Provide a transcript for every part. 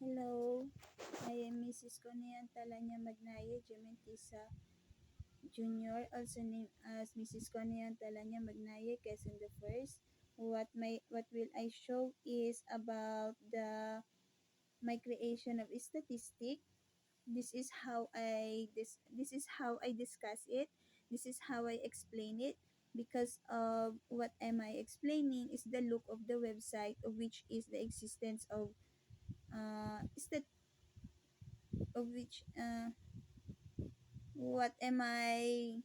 Hello, I am Mrs. Conian Talanya Magnaya Gementisa Jr., also named as Mrs. Conian Talanya Magnaya Quezon the First. What will I show is about my creation of statistic. This is how I discuss it. This is how I explain it. Because of what am I explaining is the look of the website, of which is the existence of which what am I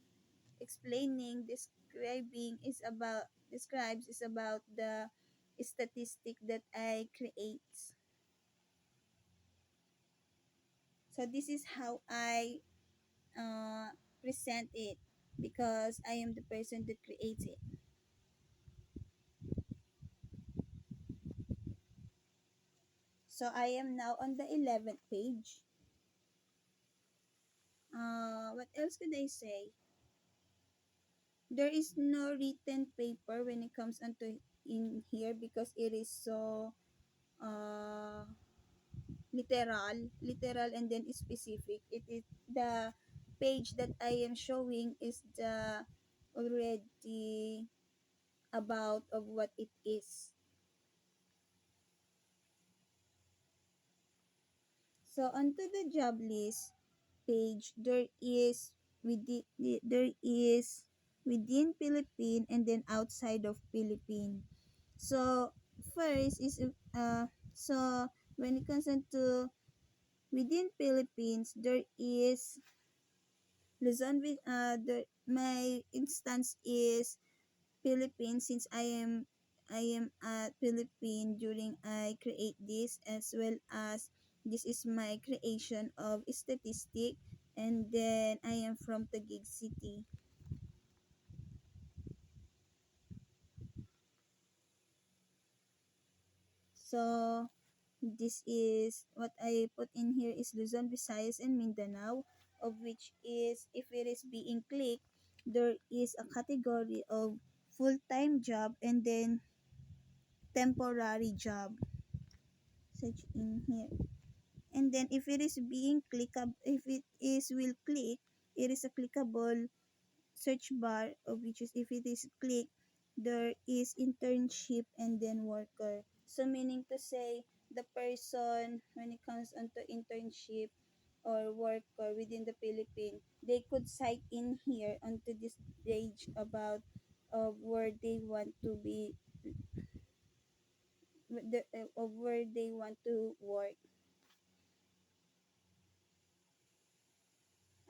explaining, describes is about the statistic that I create. So this is how I present it because I am the person that creates it. So I am now on the 11th page. What else could I say? There is no written paper when it comes onto in here because it is so uh, literal and then specific. It is the page that I am showing is the already about of what it is. So onto the job list page, there is within Philippine and then outside of Philippine. So first is so when it comes into within Philippines, there is Luzon. My instance is Philippines, since I am a Philippine during I create this, as well as this is my creation of statistic, and then I am from Taguig City. So this is what I put in here is Luzon, Visayas, and Mindanao, of which is if it is being clicked, there is a category of full-time job and then temporary job. Search in here. And then if it is being clickable, if it is will click, it is a clickable search bar, of which is if it is clicked, there is internship and then worker. So meaning to say, the person when it comes onto internship or worker within the Philippines, they could cite in here onto this page about where they want to be, of where they want to work.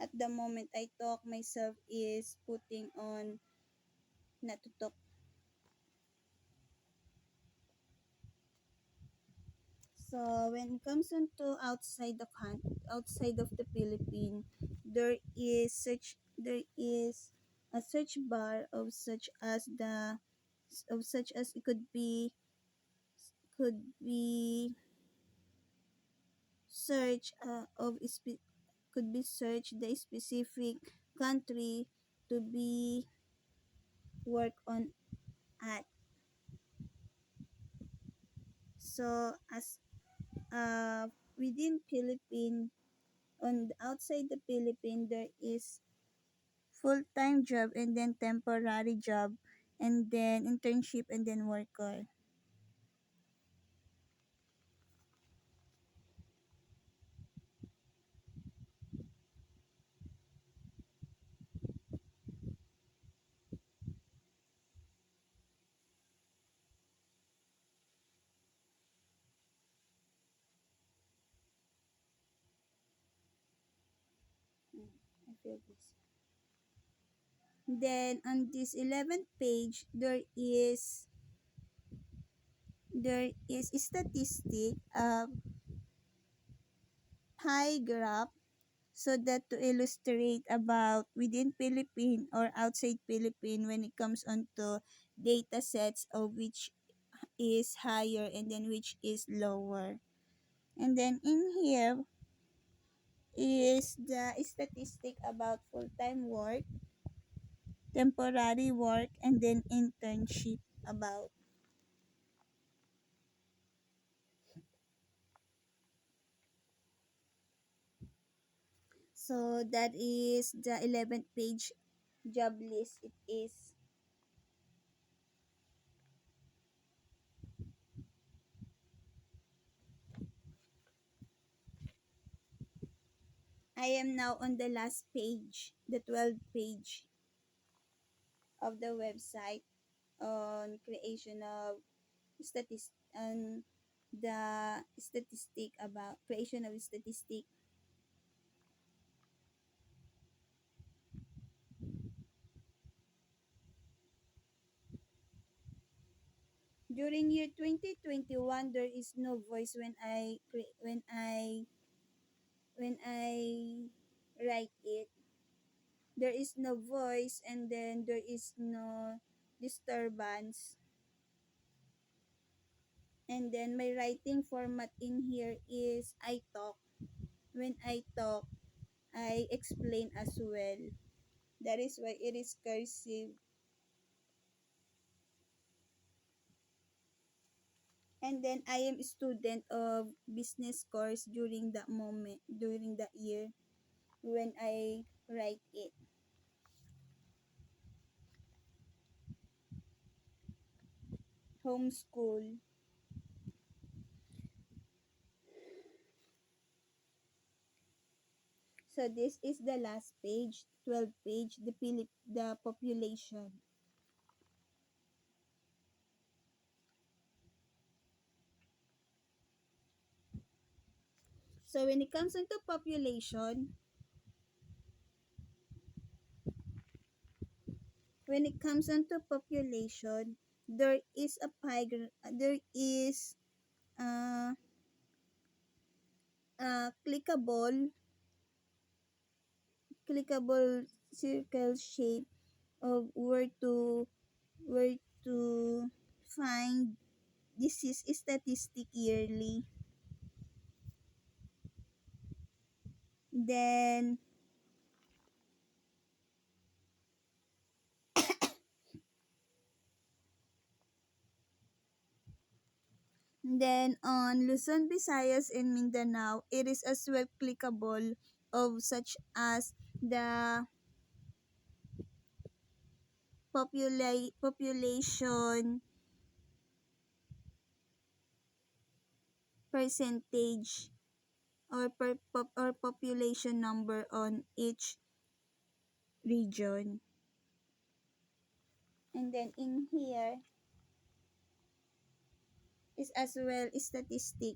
At the moment I talk, myself is putting on natutok. So when it comes into outside of the Philippines, there is a search bar of such as it could be search could be search the specific country to be work on at. So as within Philippine, on the outside the Philippine, there is full-time job and then temporary job and then internship and then worker. I feel this. Then on this 11th page, there is a statistic of pie graph, so that to illustrate about within Philippine or outside Philippine when it comes onto data sets of which is higher and then which is lower. And then in here is the statistic about full-time work, temporary work, and then internship about. So that is the 11th page job list. It is. I am now on the last page, the 12th page of the website on creation of on the statistic about creation of statistic. During year 2021, there is no voice when I write it. There is no voice, and then there is no disturbance. And then my writing format in here is I talk. When I talk, I explain as well. That is why it is cursive. And then I am a student of business course during that year when I write it. Homeschool. So this is the last page, 12 page, the population. So when it comes into population, there is there is uh, clickable circle shape of where to find disease statistic yearly. Then on Luzon, Visayas, and Mindanao, it is as well clickable of such as the population percentage or population number on each region. And then in here is as well statistic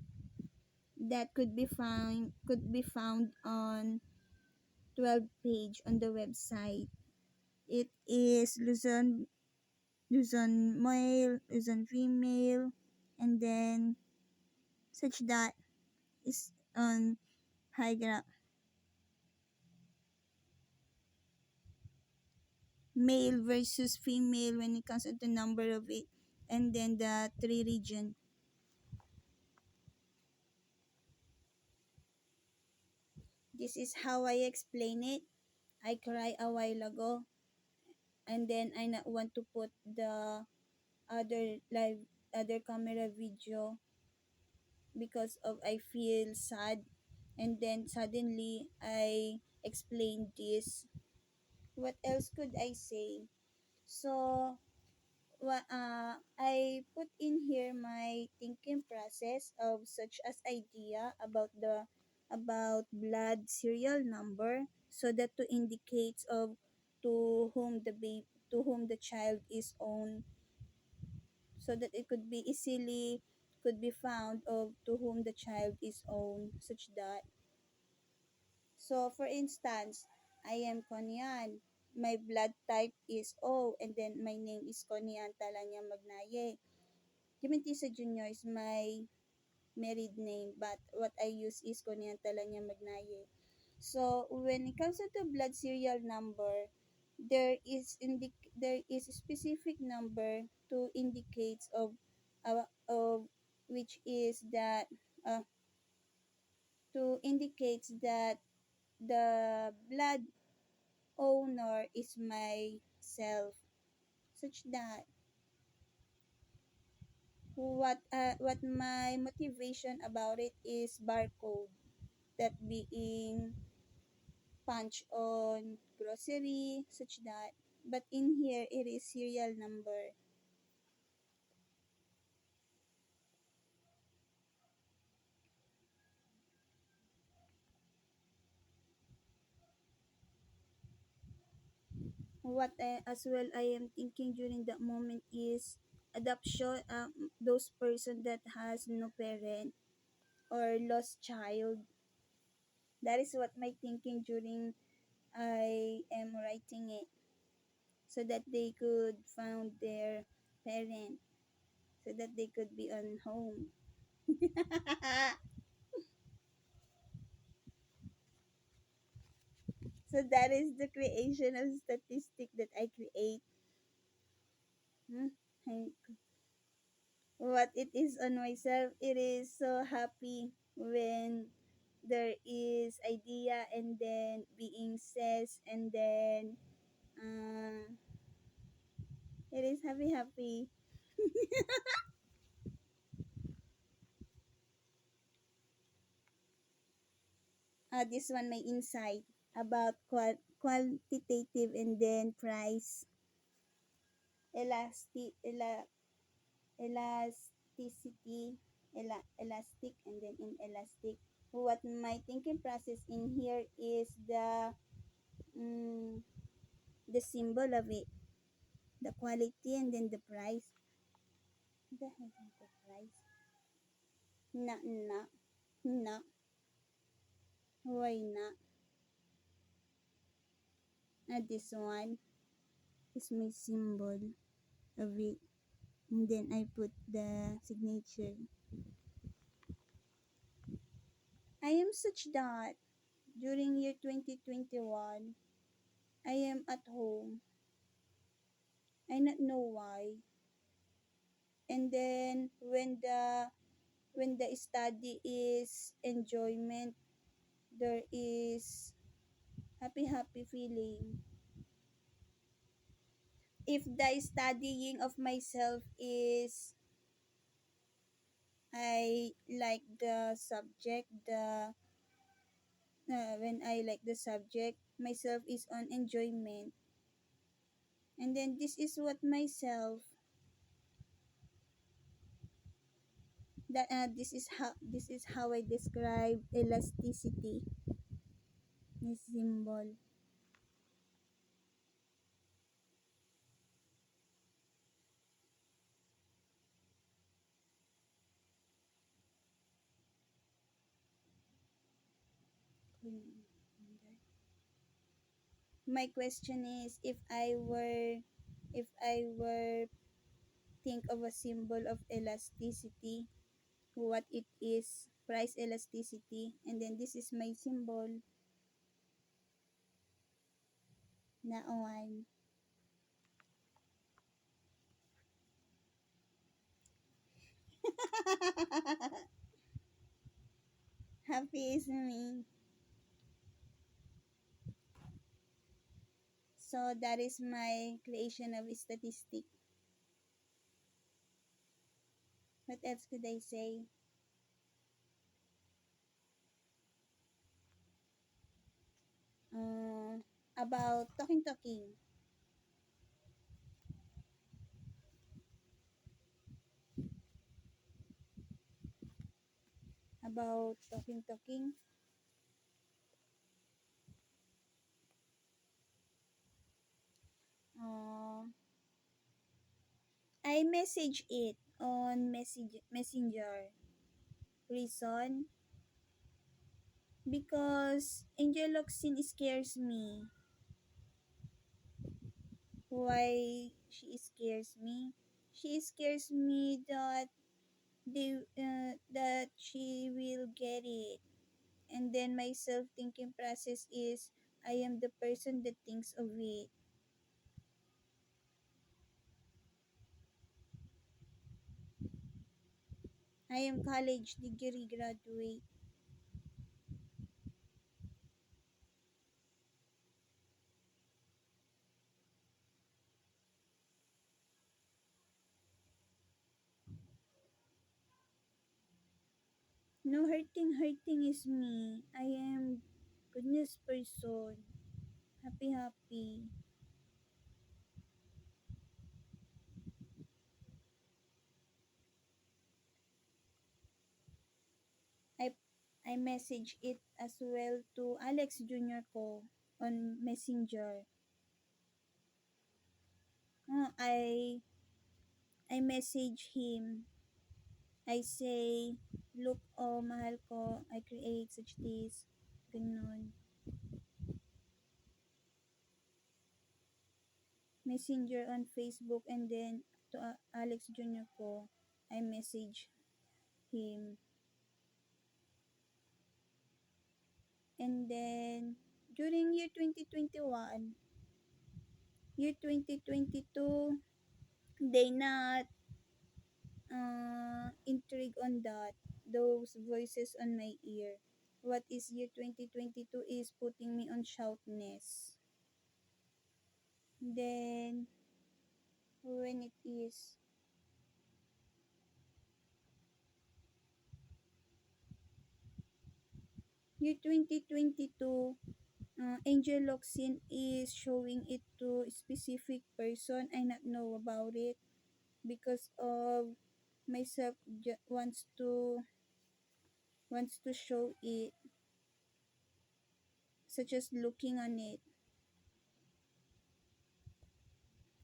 that could be found on 12 page on the website. It is Luzon male, Luzon female, and then such that is on high graph. Male versus female when it comes to the number of it, and then the three region. This is how I explain it. I cry a while ago, and then I not want to put the other camera video because of I feel sad, and then suddenly I explained this. What else could I say? So I put in here my thinking process of such as idea about blood serial number, so that to indicates of to whom the child is owned, so that it could be found of to whom the child is owned, such that. So for instance, I am Konyan. My blood type is O, and then my name is Konyan Talanya Magnaye. Jimentisa Junior is my married name, but what I use is Konyan Talanya Magnaye. So when it comes to the blood serial number, there is a specific number to indicates of which is that uh, to indicates that the blood owner is myself, such that what my motivation about it is barcode, that being punch on grocery, such that. But in here, it is serial number. What as well I am thinking during that moment is adoption. Those person that has no parent or lost child. That is what my thinking during I am writing it, so that they could found their parent, so that they could be on home. So that is the creation of statistic that I create. Hmm? And what it is on myself, it is so happy when there is idea and then being says and then uh, it is happy. This one my insight about quantitative and then price elasticity, elastic and then inelastic. What my thinking process in here is mm, the symbol of it, the quality and then the price. The heck is the price? Na na na. Why not? This one is my symbol of it. And then I put the signature. I am such that during year 2021, I am at home. I not know why. And then when the study is enjoyment, there is happy feeling. If the studying of myself is I like the subject, the when I like the subject, myself is on enjoyment. And then this is what myself that this is how I describe elasticity. This symbol. My question is if I were think of a symbol of elasticity, what it is, price elasticity, and then this is my symbol na one. Happy is me. So that is my creation of statistic. What else could I say? Uh, about talking. About talking. Uh, I message it on messenger. Reason? Because Angeloxin scares me. Why she scares me? She scares me that that she will get it. And then my self thinking process is I am the person that thinks of it. I am college degree graduate. No hurting is me. I am Goodness person. Happy happy. I I message it as well to Alex Junior ko on Messenger. I message him. I say, look, oh, mahal ko, I create such this. Ganun. Messenger on Facebook, and then to Alex Junior ko, I message him. And then, during year 2022, they not intrigue on that, those voices on my ear. What is year 2022 is putting me on shoutness. Then, when it is year 2022, Angel Locsin is showing it to a specific person. I not know about it because of myself wants to show it, such as looking on it.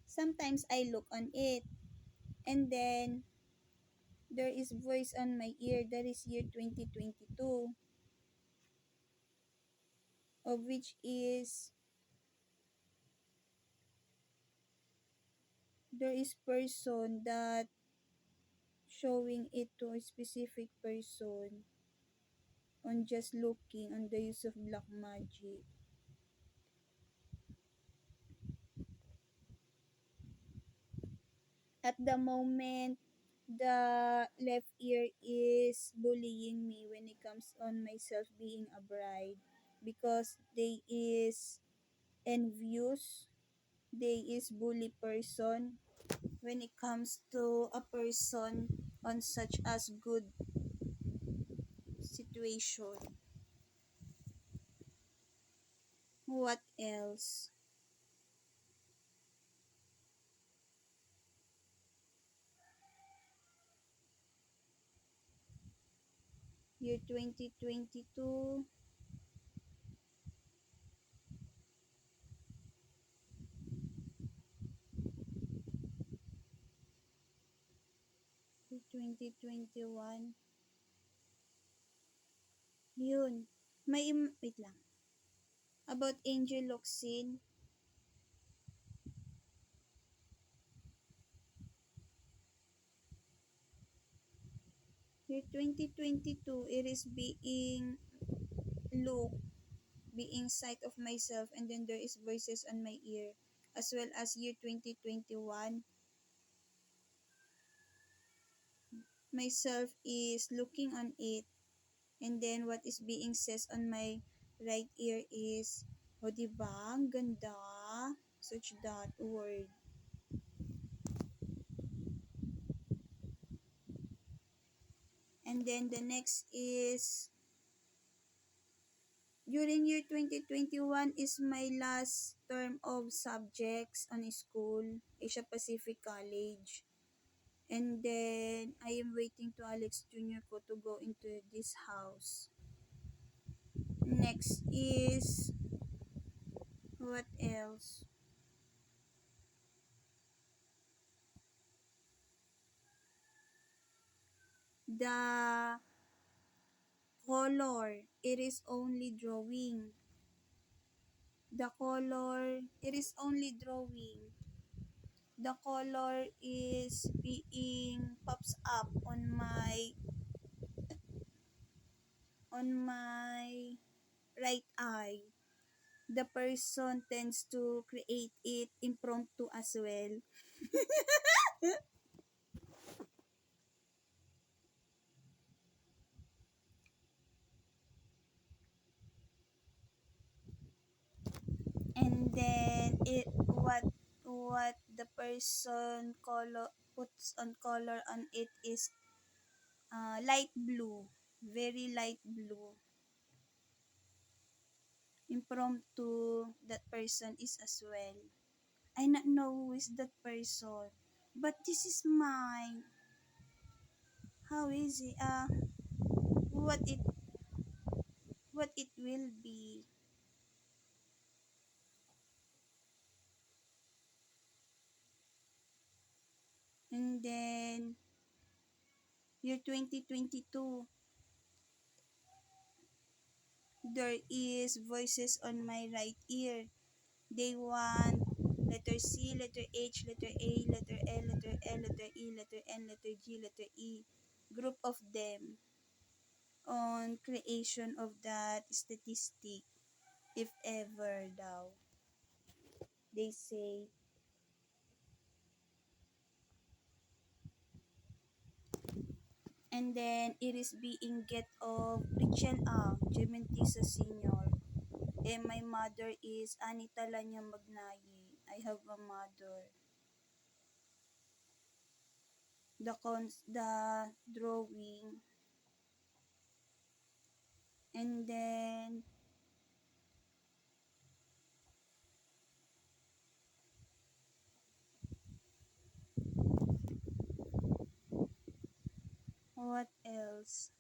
Sometimes I look on it, and then there is voice on my ear, that is year 2022, of which is there is person that showing it to a specific person on just looking on the use of black magic. At the moment, the left ear is bullying me when it comes on myself being a bride, because they is envious, they is bully person when it comes to a person on such as good situation. What else? Year 2022, year 2021, yun. Wait lang. About Angel Locsin, year 2022, it is being look, being sight of myself, and then there is voices on my ear. As well as year 2021, myself is looking on it, and then what is being says on my right ear is, o diba, ang ganda, such that word. And then the next is, during year 2021 is my last term of subjects on school, Asia Pacific College. And then I am waiting to Alex Jr. ko to go into this house. Next is, what else? The color, it is only drawing. The color, it is only drawing. The color is being pops up on my right eye. The person tends to create it impromptu as well. And then what the person color puts on color on it is light blue, very light blue. impromptu that person is as well. I not know who is that person, but this is mine. How is it? What it will be. And then year 2022, there is voices on my right ear. They want letter C, letter H, letter A, letter L, letter L, letter E, letter N, letter G, letter E. Group of them on creation of that statistic, if ever daw. They say, and then it is being get of Richel Gementisa Senior. And my mother is Anita Lanya Magnayi. I have a mother. The drawing, and then what else?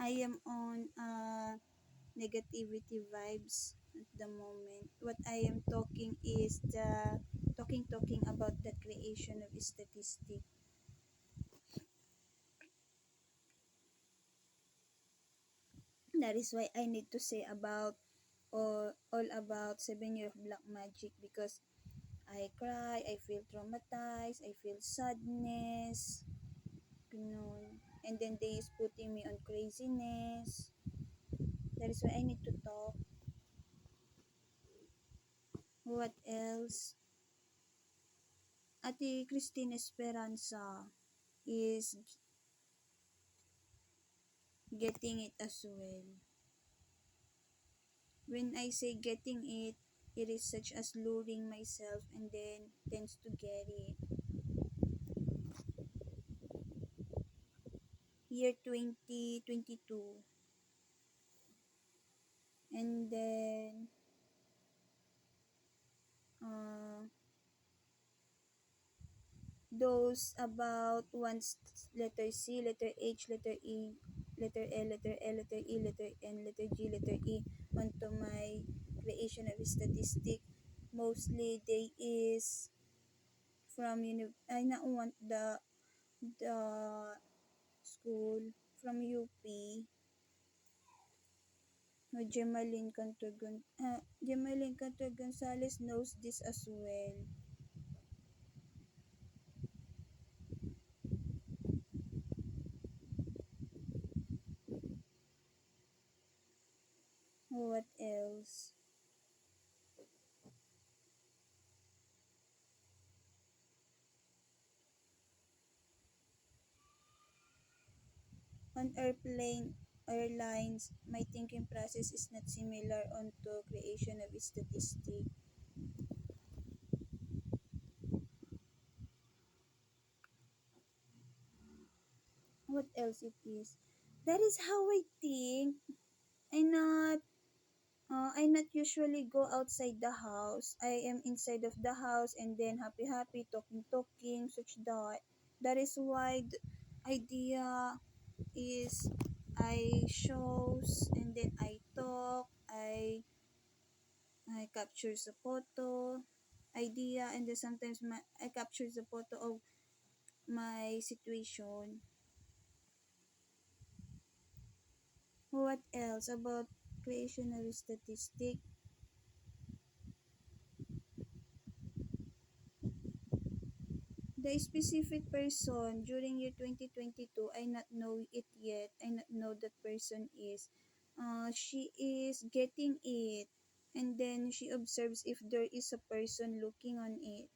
I am on negativity vibes at the moment. What I am talking is the talking about the creation of statistic. That is why I need to say about all about 7 year of black magic, because I cry, I feel traumatized, I feel sadness, ganun. And then they is putting me on craziness. That is why I need to talk. What else? Ate Christine Esperanza is getting it as well. When I say getting it, it is such as luring myself and then tends to get it. Year 2022. And then uh, those about once letter C, letter H, letter E, letter L, letter L, letter E, letter N, letter G, letter E onto my creation of statistic. Mostly they is from I not want the school from UP. Gemaline Cantor Gonzalez knows this as well. What else? On airlines, my thinking process is not similar onto creation of statistic. What else it is? That is how I think. I not I not usually go outside the house. I am inside of the house and then happy talking such that. That is why the idea is I shows and then I talk, I captures a photo idea, and then sometimes I captures a photo of my situation. What else about creation of statistic? The specific person during year 2022, I not know it yet. I not know that person is. She is getting it, and then she observes if there is a person looking on it,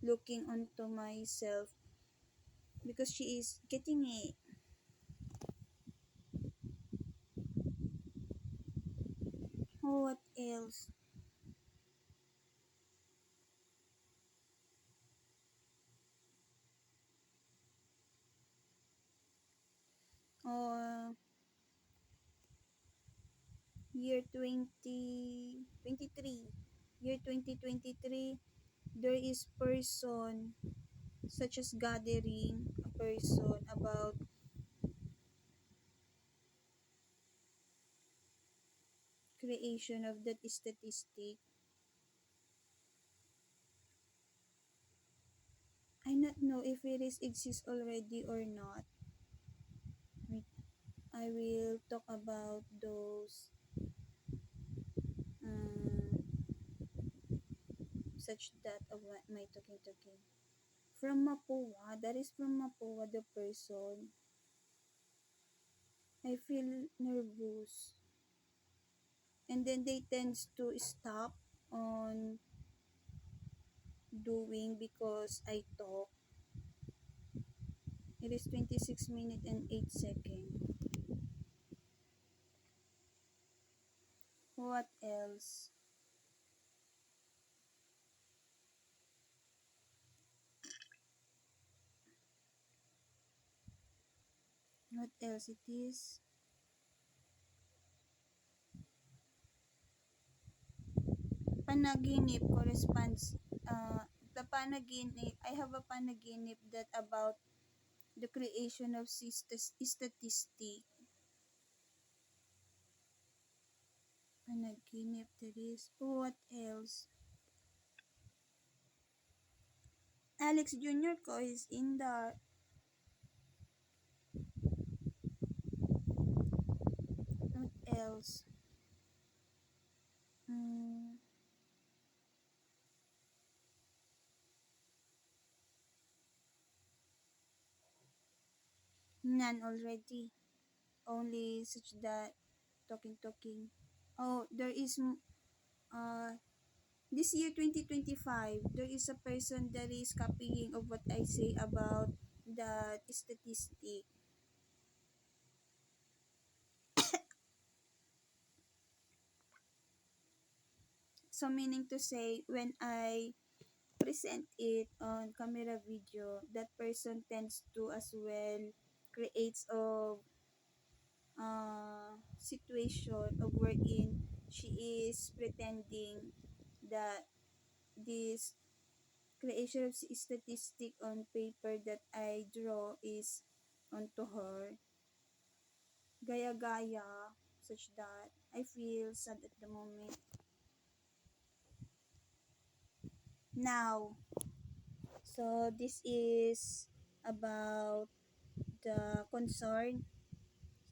looking onto myself, because she is getting it. What else? year 2023, year 2023, there is person such as gathering a person about creation of that statistic. I not know if it is exists already or not. Wait, I will talk about those such that of my talking. From Mapua, that is from Mapua, the person. I feel nervous. And then they tends to stop on doing because I talk. It is 26 minutes and 8 seconds. What else? What else it is? Panaginip corresponds, the panaginip, I have a panaginip that about the creation of statistic. Panaginip, that is. What else? Alex Jr. ko is in the, what else? Mm, none already. Only such that talking. Oh, there is this year 2025, there is a person that is copying of what I say about the statistic. So meaning to say, when I present it on camera video, that person tends to as well creates of situation of wherein she is pretending that this creation of statistic on paper that I draw is onto her. Gaya-gaya, such that I feel sad at the moment. Now, so this is about the concern.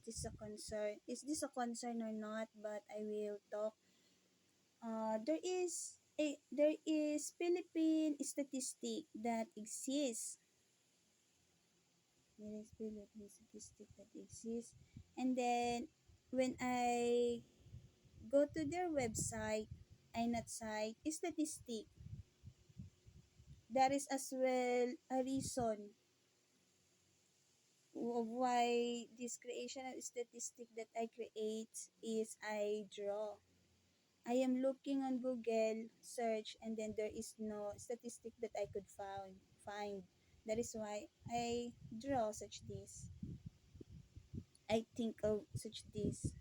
Is this a concern or not? But I will talk. There is Philippine statistic that exists. There is Philippine statistic that exists, and then when I go to their website, I not cite statistic. That is as well a reason of why this creation of statistic that I create is I draw. I am looking on Google search and then there is no statistic that I could find. That is why I draw such this. I think of such this.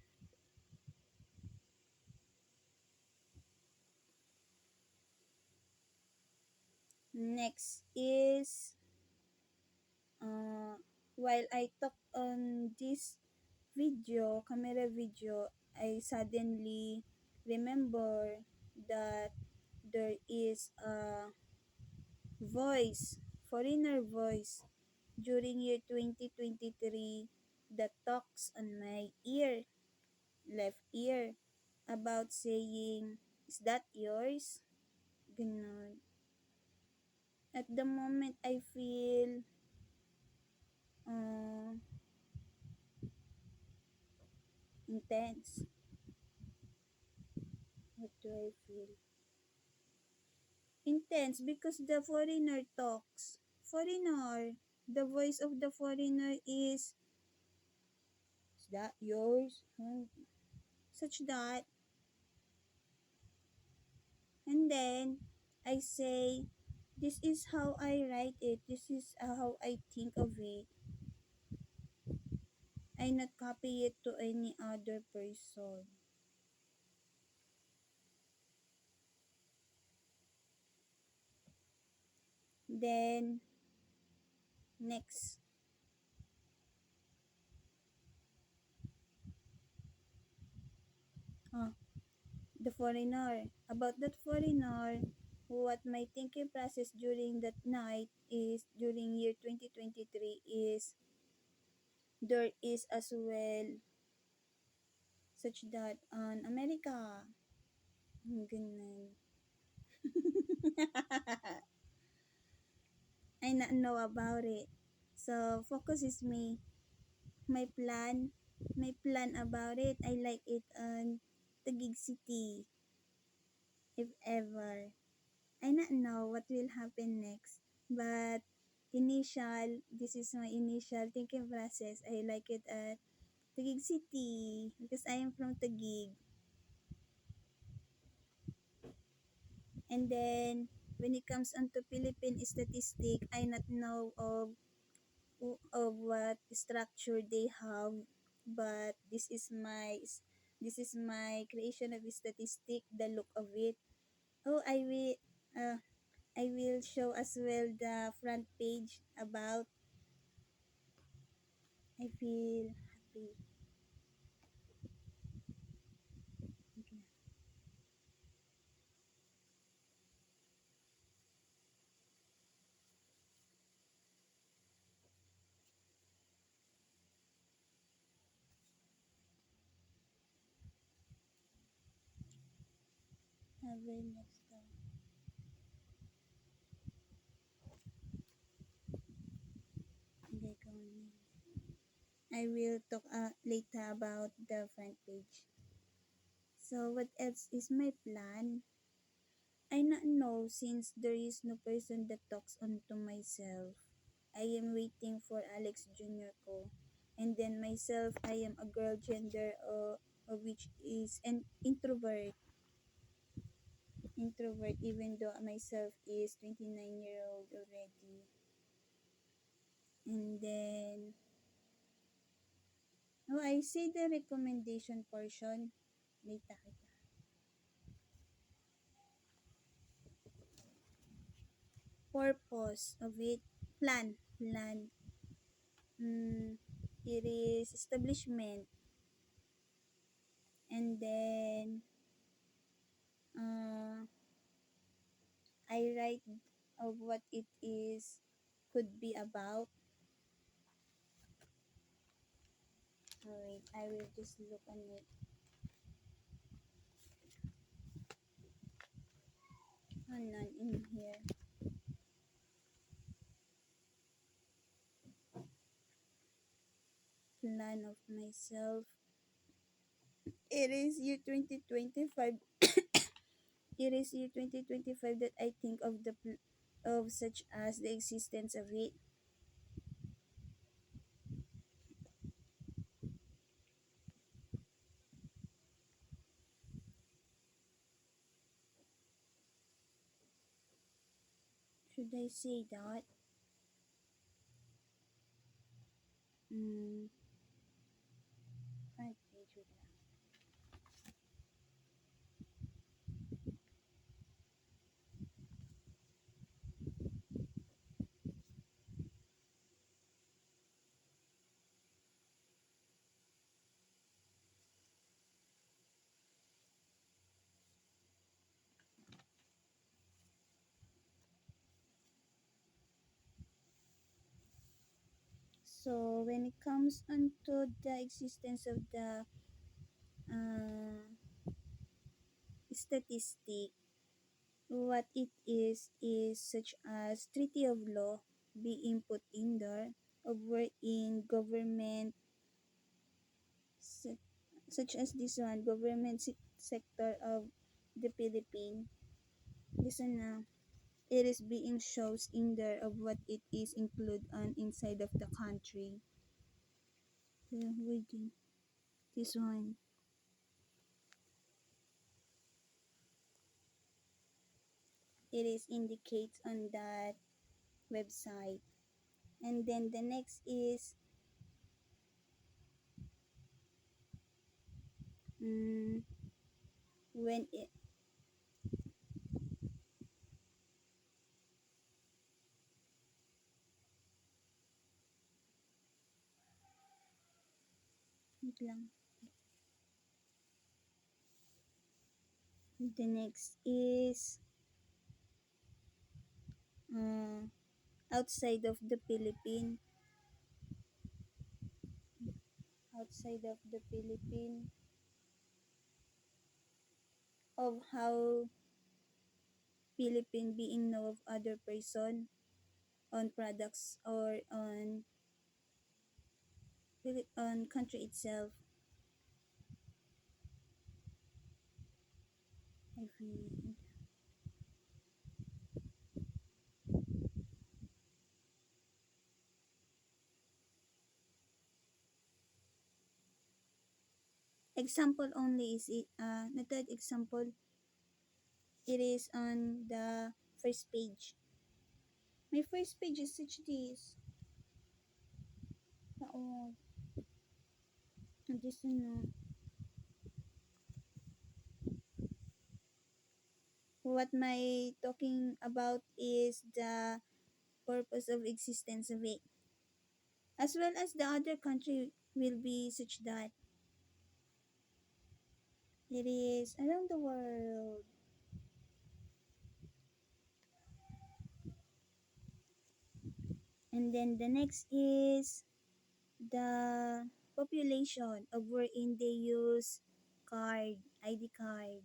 Next is while I talk on this camera video, I suddenly remember that there is a voice, foreigner voice, during year 2023 that talks on my left ear, about saying, is that yours? Ganon. At the moment, I feel uh, intense. What do I feel? Intense because the foreigner talks. Foreigner. The voice of the foreigner is that yours? Such that. And then, I say, this is how I write it. This is how I think of it. I not copy it to any other person. Then next, oh, the foreigner. About that foreigner, what my thinking process during that night is during year 2023 is there is as well such that on America. Ganun. I not know about it. So focus is me. My plan, my plan about it. I like it on Taguig City, if ever. I not know what will happen next, but this is my initial thinking process. I like it at Taguig City because I am from Taguig. And then when it comes onto Philippine statistic, I not know of what structure they have, but this is my creation of statistic, the look of it. Oh, uh, I will show as well the front page about. I feel happy. Okay. Next time. Hindi ko I will talk later about the front page. So what else is my plan? I not know since there is no person that talks onto myself. I am waiting for Alex Jr. ko. And then myself, I am a girl gender which is an introvert. Introvert even though myself is 29-year-old already. And then, oh, I see the recommendation portion. Kita kita. Purpose of it. Plan. It is establishment. And then, uh, I write of what it is could be about. Wait, I will just look on it. None in here. Plan of myself. It is year 2025. It is year 2025 that I think of of such as the existence of it. Should I say that? Mm, front page with that. So when it comes onto the existence of the statistic, what it is such as treaty of law being put in there of wherein government such as this one government sector of the Philippines. This one na it is being shows in there of what it is include on inside of the country. Waiting. This one. It is indicates on that website. And then the next is mm, when it Wait lang. The next is uh, outside of the Philippines. Outside of the Philippines. Of how Philippine being know of other person on products or on country itself. I read. Example only is it, the third example, it is on the first page. My first page is such this. Oo. This no. What my talking about is the purpose of existence of it. As well as the other country will be such that it is around the world. And then the next is the population of wherein they use card, ID card.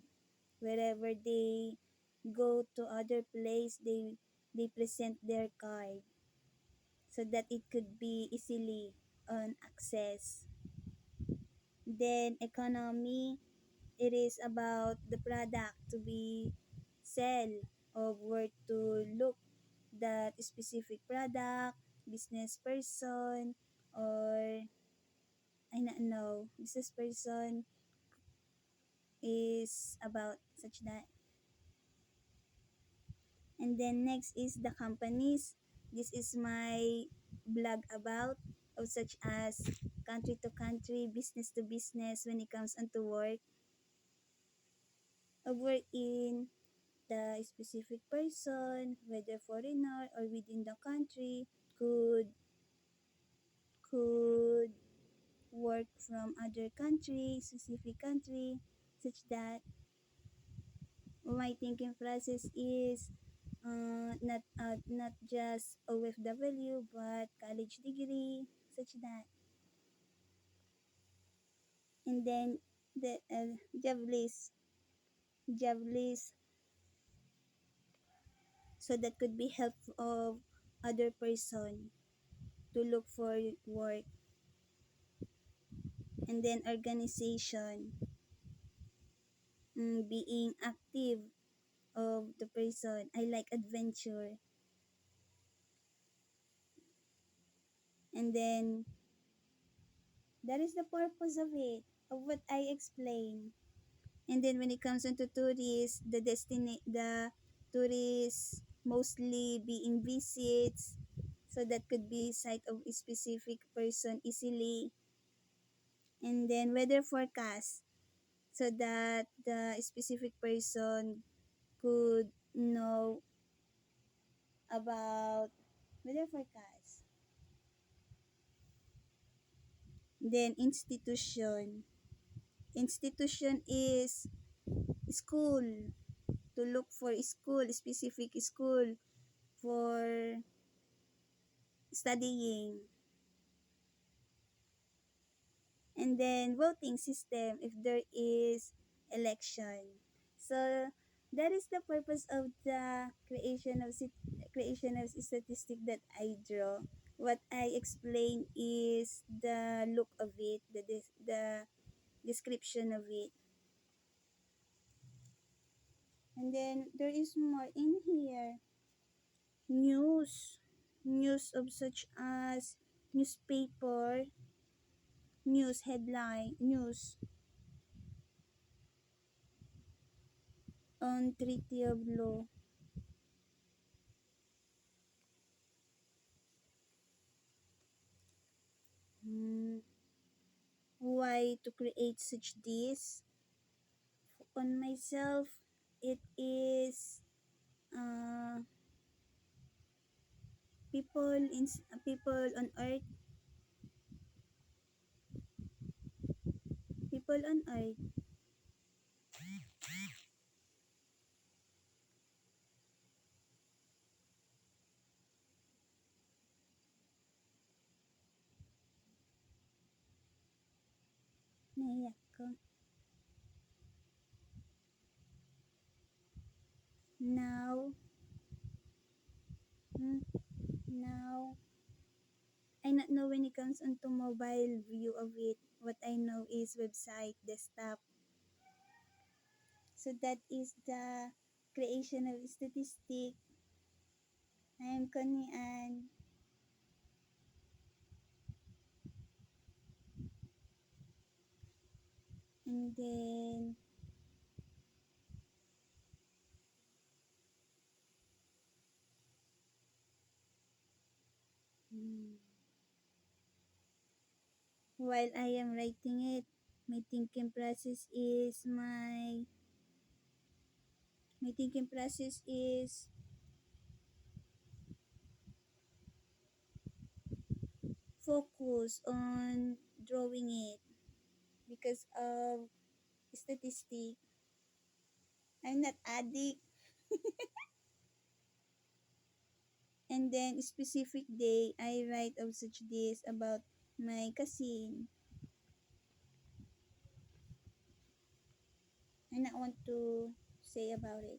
Wherever they go to other place, they present their card so that it could be easily on access. Then economy, it is about the product to be sell or where to look that specific product, business person, or I don't know, business person is about such that. And then next is the companies. This is my blog about of such as country to country, business to business when it comes onto work. A work in the specific person, whether foreigner or within the country, could could work from other country, specific country, such that my thinking process is not just OFW but college degree, such that. And then the job list, so that could be help of other person to look for work. And then organization, being active of the person. I like adventure. And then that is the purpose of it, of what I explained. And then when it comes into tourists, the tourists mostly being visits, so that could be site of a specific person easily. And then weather forecast, so that the specific person could know about weather forecast. Then institution. Institution is school, to look for school, specific school for studying. And then voting system if there is election. So that is the purpose of the creation of statistic that I draw. What I explain is the look of it, the description of it. And then there is more in here. News. News of such as newspaper, news headline, news on Treaty of Law. Hmm. Why to create such this? On myself, it is uh, people on earth people on earth. Naiyak ko. Now, hmm, now, I not know when it comes onto mobile view of it. What I know is website, desktop. So that is the creation of statistic. I am Connie and then hmm, while I am writing it, my thinking process is my thinking process is focus on drawing it because of statistic. I'm not addict. And then specific day, I write of such this about my cousin. I not want to say about it.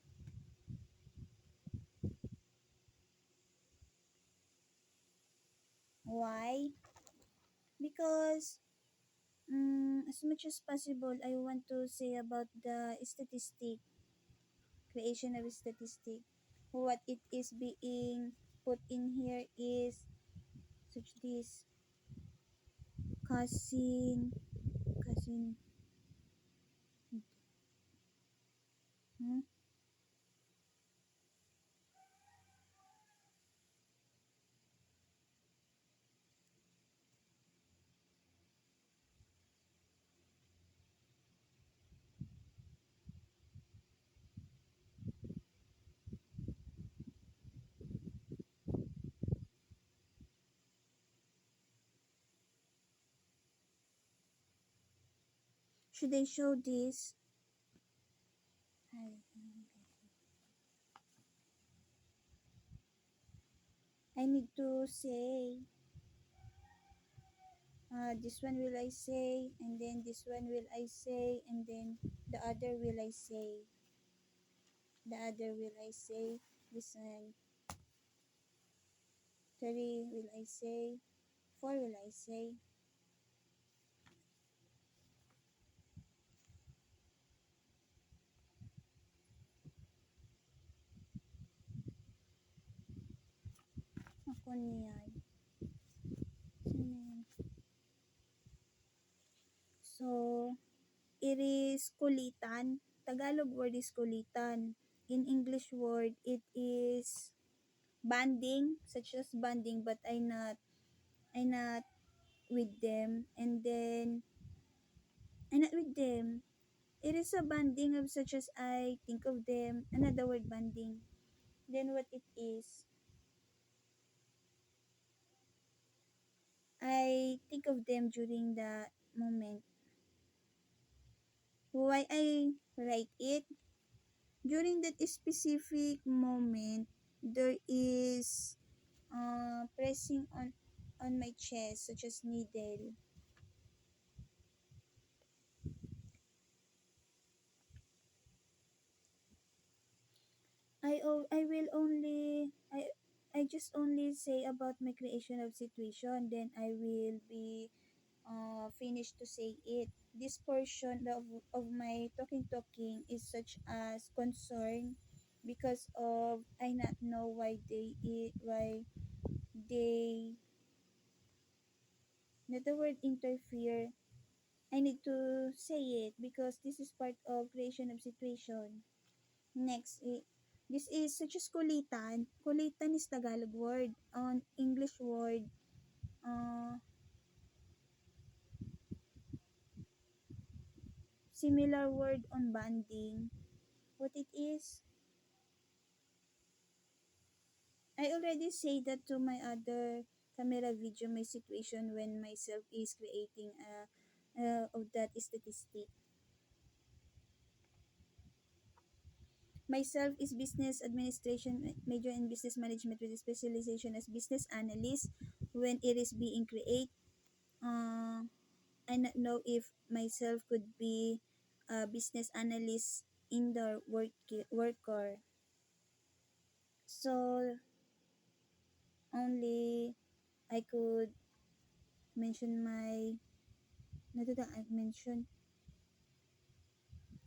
Why? Because as much as possible, I want to say about the statistic, creation of statistic. What it is being put in here is such this cousin, hmm? Should I show this? I need to say, this one will I say, and then this one will I say, and then the other will I say. The other will I say. This one, three will I say. Four will I say. Ako niyan. So, it is kulitan. Tagalog word is kulitan. In English word, it is banding, such as banding, but I not with them. And then, I not with them. It is a banding of such as I think of them. Another word banding. Then what it is, I think of them during the moment. Why I write it? During that specific moment, there is pressing on my chest, such as needle. I will only I just only say about my creation of situation, then I will be finished to say it. This portion of my talking is such as concern because of I not know why they not the word interfere. I need to say it because this is part of creation of situation. Next, this is such as kulitan. Kulitan is Tagalog word. On English word, uh, similar word on banding. What it is, I already say that to my other camera video, my situation when myself is creating of that statistic. Myself is business administration major in business management with a specialization as business analyst. When it is being create, uh, I not know if myself could be a business analyst in the worker. So only I could mention my Nadada I mentioned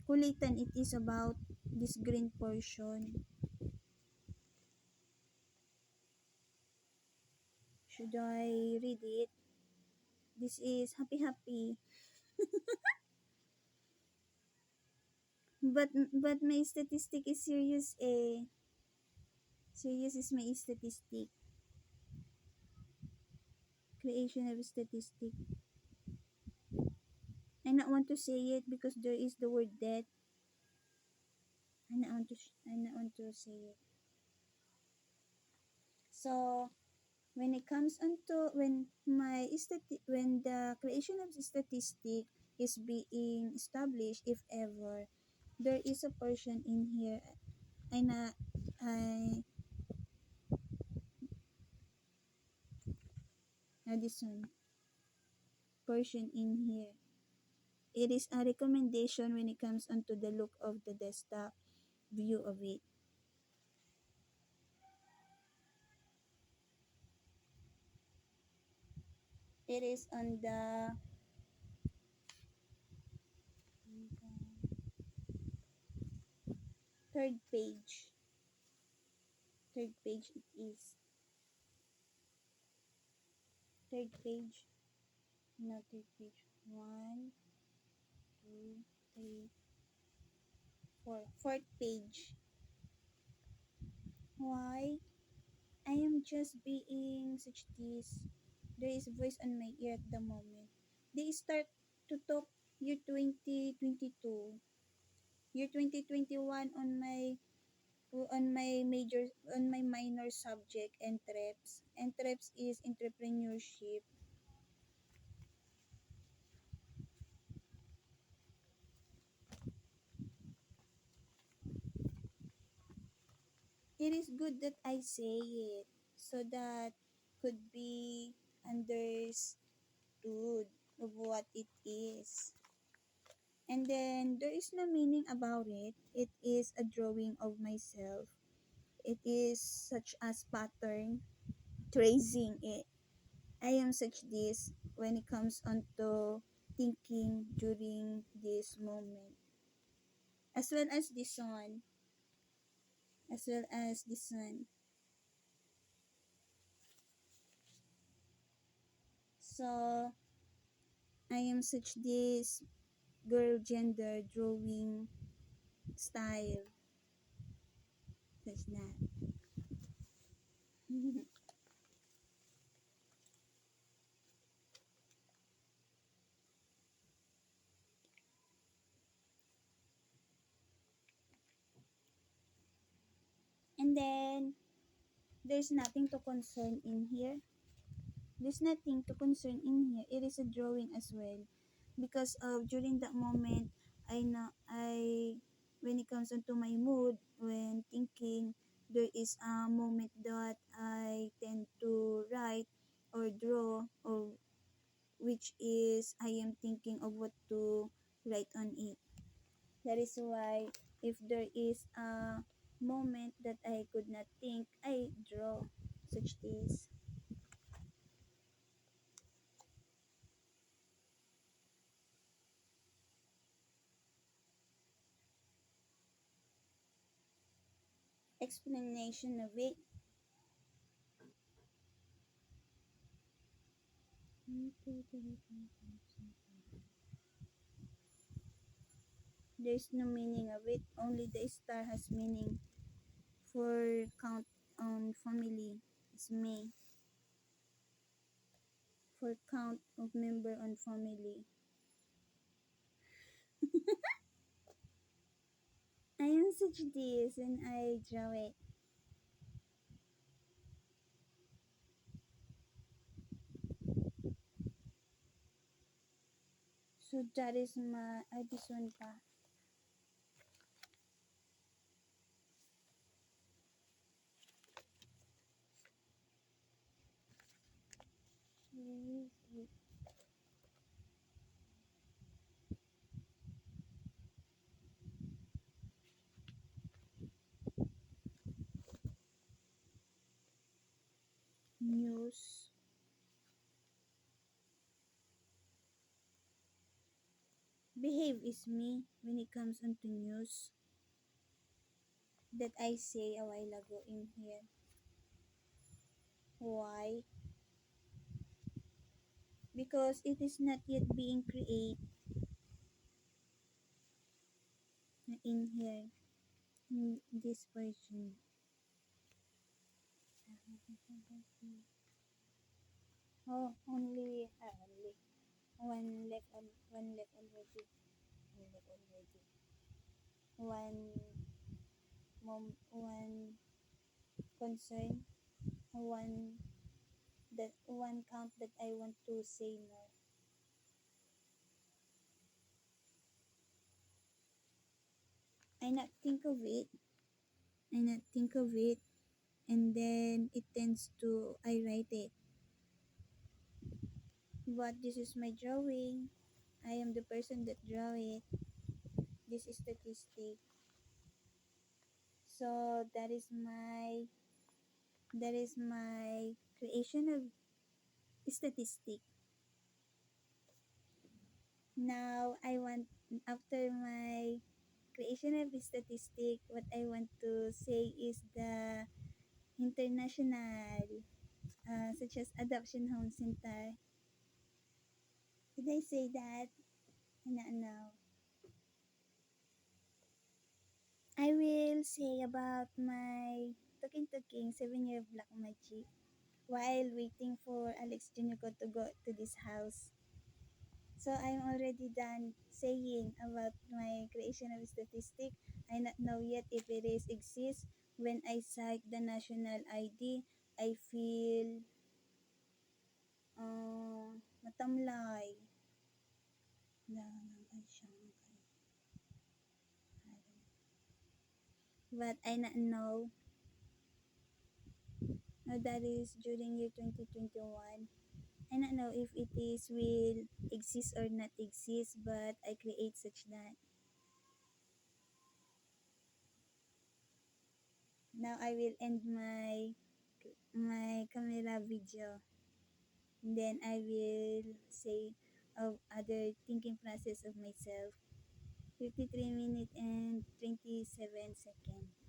kulitan it is about this green portion. Should I read it? This is happy happy. But my statistic is serious eh. Serious is my statistic. Creation of statistic. I not want to say it because there is the word death. I not want to say it. So when it comes onto when the creation of the statistic is being established, if ever there is a portion in here, I na I this one portion in here. It is a recommendation when it comes onto the look of the desktop view of it. It is on the third page. Third page it is. Third page. No, third page. One, two, three, four. Fourth page. Why? I am just being such this. There is a voice on my ear at the moment. They start to talk year 2022. Year 2021 on my minor subject entreps. Entreps is entrepreneurship. It is good that I say it so that could be understood of what it is. And then there is no meaning about it. It is a drawing of myself. It is such as pattern tracing it. I am such this when it comes onto thinking during this moment. As well as this one. As well as this one. So I am such this girl gender drawing style. Such that. And then there's nothing to concern in here. There's nothing to concern in here. It is a drawing as well. Because of during that moment, I know I when it comes into my mood when thinking, there is a moment that I tend to write or draw or which is I am thinking of what to write on it. That is why if there is a moment that I could not think, I draw such this. Explanation of it. There's no meaning of it. Only the star has meaning. For count on family is me. For count of member on family. I am such this and I draw it. So that is my this one pa. News. Behave is me when it comes onto news that I say a while ago in here. Why? Because it is not yet being created in here in this version. Oh, only one left already. One left already. One concern, one count that I want to say more. I not think of it. I not think of it, and then it tends to I write it. But this is my drawing. I am the person that draw it. This is statistic. So that is my creation of statistic. Now I want after my creation of statistic, what I want to say is the international, such as Adoption Home Center. Did I say that? No. I will say about my talking 7-year black magic while waiting for Alex Junico to go to this house. So I'm already done saying about my creation of statistic. I not know yet if it is exists. When I cite the national ID, I feel matamlay. But I not know. That is during year 2021. I not know if it is will exist or not exist, but I create such that. Now I will end my camera video. Then I will say of other thinking process of myself. 53 minutes and 27 seconds.